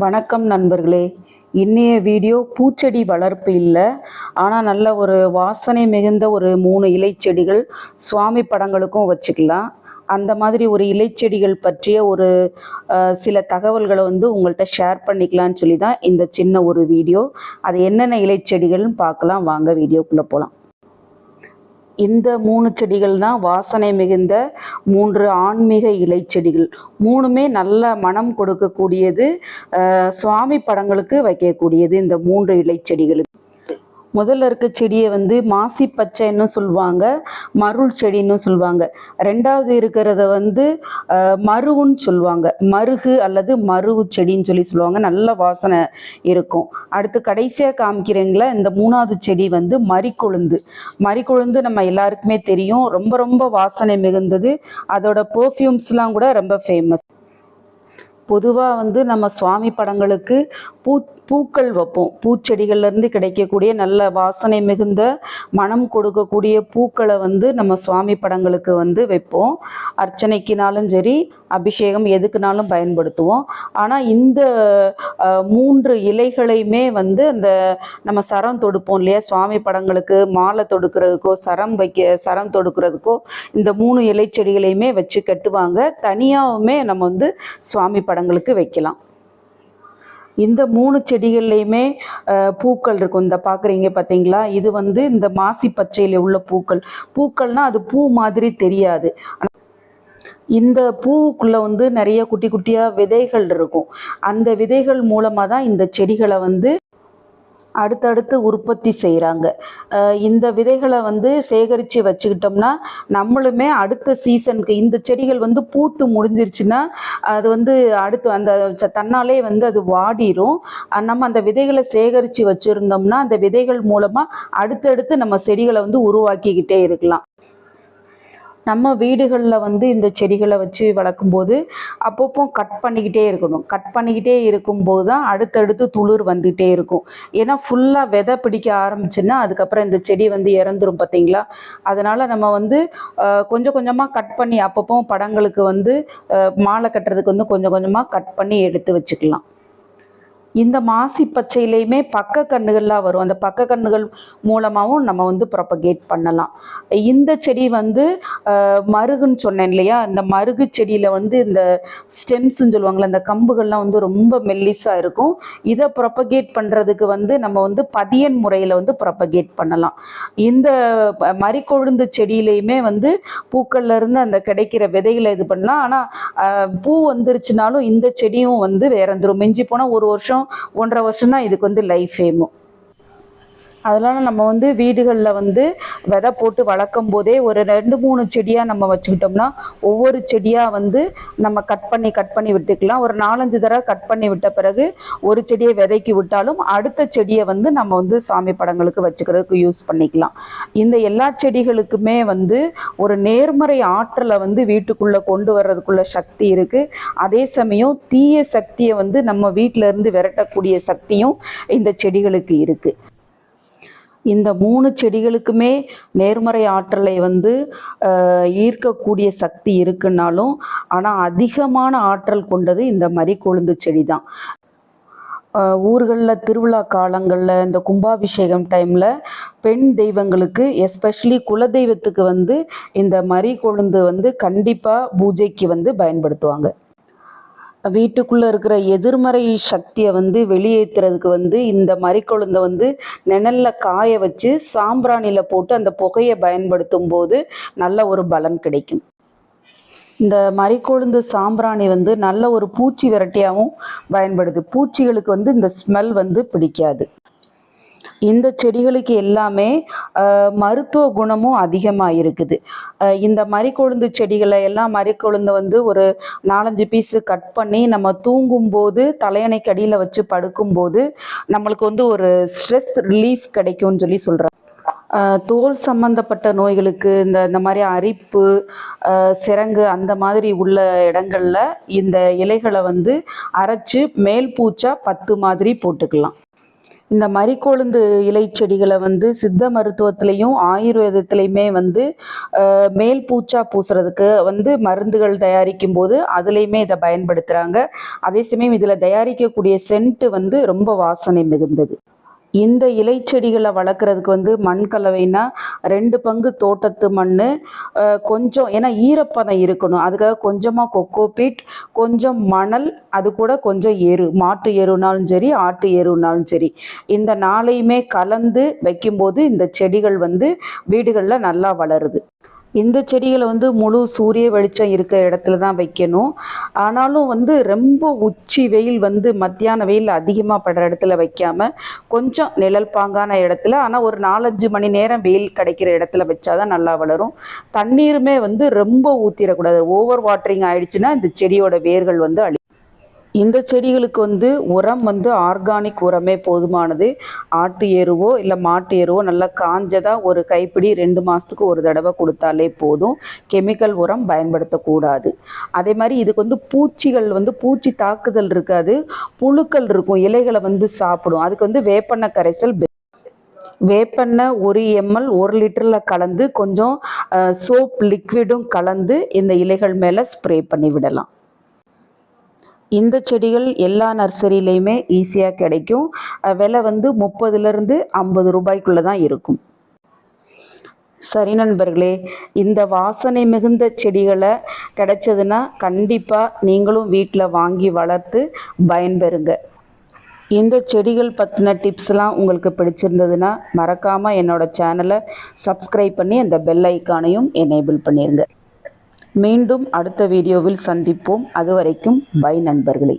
வணக்கம் நண்பர்களே. இன்னைய வீடியோ பூச்செடி வளர்ப்பு இல்லை, ஆனால் நல்ல ஒரு வாசனை மிகுந்த ஒரு 3 இலைச்செடிகள் சுவாமி படங்களுக்கும் வச்சுக்கலாம். அந்த மாதிரி ஒரு இலைச்செடிகள் பற்றிய ஒரு சில தகவல்களை உங்கள்கிட்ட ஷேர் பண்ணிக்கலான்னு சொல்லி தான் இந்த சின்ன ஒரு வீடியோ. அது என்னென்ன இலைச்செடிகள்னு பார்க்கலாம். வாங்க வீடியோக்குள்ளே போகலாம். இந்த 3 செடிகள் தான் வாசனை மிகுந்த 3 ஆன்மீக இலைச்செடிகள். 3மே நல்ல மனம் கொடுக்கக்கூடியது, சுவாமி படங்களுக்கு வைக்கக்கூடியது. இந்த 3 இலைச்செடிகளுக்கு முதல்ல இருக்க செடியை மாசி பச்சைன்னு சொல்லுவாங்க, மருள் செடின்னு சொல்லுவாங்க. ரெண்டாவது இருக்கிறத மருவுன்னு சொல்லுவாங்க, மருகு அல்லது மருவு செடின்னு சொல்லுவாங்க. நல்ல வாசனை இருக்கும். அடுத்து கடைசியாக காமிக்கிறீங்களா, இந்த 3வது செடி மரிக்கொழுந்து. மரிக்கொழுந்து நம்ம எல்லாருக்குமே தெரியும், ரொம்ப ரொம்ப வாசனை மிகுந்தது. அதோட பெர்ஃப்யூம்ஸ்லாம் கூட ரொம்ப ஃபேமஸ். பொதுவாக நம்ம சுவாமி படங்களுக்கு பூக்கள் வைப்போம். பூச்செடிகள்லேருந்து கிடைக்கக்கூடிய நல்ல வாசனை மிகுந்த மனம் கொடுக்கக்கூடிய பூக்களை நம்ம சுவாமி படங்களுக்கு வைப்போம். அர்ச்சனைக்குனாலும் சரி, அபிஷேகம் எதுக்குனாலும் பயன்படுத்துவோம். ஆனால் இந்த 3 இலைகளையுமே அந்த நம்ம சரம் தொடுப்போம் இல்லையா, சுவாமி படங்களுக்கு மாலை தொடுக்கிறதுக்கோ சரம் தொடுக்கிறதுக்கோ இந்த 3 இலைச்செடிகளையுமே வச்சு கட்டுவாங்க. தனியாகவுமே நம்ம சுவாமி படங்களுக்கு வைக்கலாம். இந்த 3 செடிகள்லையுமே பூக்கள் இருக்கும். இந்த பார்க்குறீங்க பார்த்தீங்களா, இது இந்த மாசி பச்சையில் உள்ள பூக்கள்னால் அது பூ மாதிரி தெரியாது. இந்த பூவுக்குள்ளே நிறைய குட்டி குட்டியாக விதைகள் இருக்கும். அந்த விதைகள் மூலமாக தான் இந்த செடிகளை அடுத்தடுத்து உற்பத்தி செய்கிறாங்க. இந்த விதைகளை சேகரித்து வச்சுக்கிட்டோம்னா நம்மளுமே அடுத்த சீசனுக்கு இந்த செடிகள் பூத்து முடிஞ்சிருச்சுன்னா அது அடுத்து அந்த தன்னாலே அது வாடிரும். நம்ம அந்த விதைகளை சேகரித்து வச்சுருந்தோம்னா அந்த விதைகள் மூலமாக அடுத்தடுத்து நம்ம செடிகளை உருவாக்கிக்கிட்டே இருக்கலாம். நம்ம வீடுகளில் இந்த செடிகளை வச்சு வளர்க்கும்போது அப்பப்போ கட் பண்ணிக்கிட்டே இருக்கணும். கட் பண்ணிக்கிட்டே இருக்கும்போது தான் அடுத்தடுத்து துளிர் வந்துகிட்டே இருக்கும். ஏன்னா ஃபுல்லாக விதை பிடிக்க ஆரம்பிச்சுன்னா அதுக்கப்புறம் இந்த செடி இறந்துரும் பார்த்தீங்களா. அதனால் நம்ம கொஞ்சம் கொஞ்சமாக கட் பண்ணி அப்பப்போ படங்களுக்கு மாலை கட்டுறதுக்கு கொஞ்சம் கொஞ்சமாக கட் பண்ணி எடுத்து வச்சுக்கலாம். இந்த மாசி பச்சையிலையுமே பக்க கன்றுகள்லாம் வரும். அந்த பக்க கன்றுகள் மூலமாகவும் நம்ம ப்ரொபகேட் பண்ணலாம். இந்த செடி மருகுன்னு சொன்னேன் இல்லையா, இந்த மருகு செடியில் இந்த ஸ்டெம்ஸ்ன்னு சொல்லுவாங்களே, அந்த கம்புகள்லாம் ரொம்ப மெல்லிஸாக இருக்கும். இதை ப்ரொபகேட் பண்ணுறதுக்கு நம்ம பதியன் முறையில் ப்ரொபகேட் பண்ணலாம். இந்த மரிக்கொழுந்து செடியிலையுமே பூக்கள்லேருந்து அந்த கிடைக்கிற விதைகளை இது பண்ணலாம். ஆனால் பூ வந்துருச்சுனாலும் இந்த செடியும் வேறந்துடும். மிஞ்சி போனால் 1 வருஷம் 1.5 வருஷம் தான் இதுக்கு லைஃப் ஏமும். அதனால நம்ம வீடுகளில் விதை போட்டு வளர்க்கும் போதே ஒரு 2-3 செடியாக நம்ம வச்சுக்கிட்டோம்னா ஒவ்வொரு செடியாக நம்ம கட் பண்ணி விட்டுக்கலாம். ஒரு 4-5 தடவை கட் பண்ணி விட்ட பிறகு ஒரு செடியை விதைக்கு விட்டாலும் அடுத்த செடியை நம்ம சாமி படங்களுக்கு வச்சுக்கிறதுக்கு யூஸ் பண்ணிக்கலாம். இந்த எல்லா செடிகளுக்குமே ஒரு நேர்மறை ஆற்றலை வீட்டுக்குள்ளே கொண்டு வர்றதுக்குள்ள சக்தி இருக்குது. அதே சமயம் தீய சக்தியை நம்ம வீட்டில இருந்து விரட்டக்கூடிய சக்தியும் இந்த செடிகளுக்கு இருக்குது. இந்த 3 செடிகளுக்குமே நேர்மறை ஆற்றலை ஈர்க்கக்கூடிய சக்தி இருக்குன்னாலும், ஆனால் அதிகமான ஆற்றல் கொண்டது இந்த மரிக்கொழுந்து செடி தான். ஊர்களில் திருவிழா காலங்களில் இந்த கும்பாபிஷேகம் டைமில் பெண் தெய்வங்களுக்கு எஸ்பெஷலி குலதெய்வத்துக்கு இந்த மரிக்கொழுந்து கண்டிப்பாக பூஜைக்கு பயன்படுத்துவாங்க. வீட்டுக்குள்ளே இருக்கிற எதிர்மறை சக்தியை வெளியேற்றுறதுக்கு இந்த மரிக்கொழுந்தை நிழலில் காய வச்சு சாம்பிராணியில் போட்டு அந்த புகையை பயன்படுத்தும் போது நல்ல ஒரு பலன் கிடைக்கும். இந்த மரிக்கொழுந்து சாம்பிராணி நல்ல ஒரு பூச்சி விரட்டியாகவும் பயன்படுது. பூச்சிகளுக்கு இந்த ஸ்மெல் பிடிக்காது. இந்த செடிகளுக்கு எல்லாமே மருத்துவ குணமும் அதிகமாக இருக்குது. இந்த மரிக்கொழுந்து செடிகளை எல்லாம் மரிக்கொழுந்தை ஒரு 4-5 பீஸு கட் பண்ணி நம்ம தூங்கும்போது தலையணைக்கு அடியில் வச்சு படுக்கும்போது நம்மளுக்கு ஒரு ஸ்ட்ரெஸ் ரிலீஃப் கிடைக்கும்னு சொல்கிறாங்க. தோல் சம்பந்தப்பட்ட நோய்களுக்கு இந்த மாதிரி அரிப்பு, சிரங்கு அந்த மாதிரி உள்ள இடங்களில் இந்த இலைகளை அரைச்சி மேல் பூச்சா 10 மாதிரி போட்டுக்கலாம். இந்த மரிக்கொழுந்து இலை செடிகளை வந்து சித்த மருத்துவத்திலையும் ஆயுர்வேதத்திலையுமே வந்து மேல் பூச்சா பூசுறதுக்கு வந்து மருந்துகள் தயாரிக்கும் போது அதுலேயுமே இதை பயன்படுத்துகிறாங்க. அதே சமயம் இதில் தயாரிக்கக்கூடிய சென்ட்டு வந்து ரொம்ப வாசனை மிகுந்தது. இந்த இலை செடிகளை வளர்க்குறதுக்கு வந்து மண் கலவைனா 2 பங்கு தோட்டத்து மண், கொஞ்சம் ஏன்னா ஈரப்பதம் இருக்கணும், அதுக்காக கொஞ்சமாக கொக்கோபீட், கொஞ்சம் மணல், அது கூட கொஞ்சம் எரு, மாட்டு எருனாலும் சரி ஆட்டு எருனாலும் சரி, இந்த 4ஐயுமே கலந்து வைக்கும்போது இந்த செடிகள் வந்து வீடுகளில் நல்லா வளருது. இந்த செடிகளை வந்து முழு சூரிய வெளிச்சம் இருக்கிற இடத்துல தான் வைக்கணும். ஆனாலும் வந்து ரொம்ப உச்சி வெயில் வந்து மத்தியான வெயில் அதிகமாக படுற இடத்துல வைக்காமல் கொஞ்சம் நிழல் பாங்கான இடத்துல, ஆனால் ஒரு 4-5 மணி நேரம் வெயில் கிடைக்கிற இடத்துல வச்சாதான் நல்லா வளரும். தண்ணீருமே வந்து ரொம்ப ஊற்றிடக்கூடாது. ஓவர் வாட்டரிங் ஆயிடுச்சுன்னா இந்த செடியோட வேர்கள் வந்து இந்த செடிகளுக்கு வந்து உரம் வந்து ஆர்கானிக் உரமே போதுமானது. ஆட்டு எருவோ இல்லை மாட்டு எருவோ நல்லா காஞ்சதாக ஒரு கைப்பிடி 2 மாதத்துக்கு ஒரு தடவை கொடுத்தாலே போதும். கெமிக்கல் உரம் பயன்படுத்தக்கூடாது. அதே மாதிரி இதுக்கு வந்து பூச்சிகள் வந்து பூச்சி தாக்குதல் இருக்காது, புழுக்கள் இருக்கும், இலைகளை வந்து சாப்பிடும். அதுக்கு வந்து வேப்பெண்ணெய் கரைசல், வேப்பெண்ணெய் 1 ml 1 லிட்டரில் கலந்து கொஞ்சம் சோப் லிக்விடும் கலந்து இந்த இலைகள் மேலே ஸ்ப்ரே பண்ணி விடலாம். இந்த செடிகள் எல்லா நர்சரியிலையுமே ஈஸியாக கிடைக்கும். விலை வந்து 30லேருந்து 50 ரூபாய்க்குள்ளே தான் இருக்கும். சரி நண்பர்களே, இந்த வாசனை மிகுந்த செடிகளை கிடைச்சதுன்னா கண்டிப்பாக நீங்களும் வீட்டில் வாங்கி வளர்த்து பயன்பெறுங்க. இந்த செடிகள் பற்றின டிப்ஸ்லாம் உங்களுக்கு பிடிச்சிருந்ததுன்னா மறக்காமல் என்னோடய சேனலை சப்ஸ்கிரைப் பண்ணி அந்த பெல் ஐக்கானையும் எனேபிள் பண்ணிடுங்க. மீண்டும் அடுத்த வீடியோவில் சந்திப்போம். அதுவரைக்கும் பை நண்பர்களே.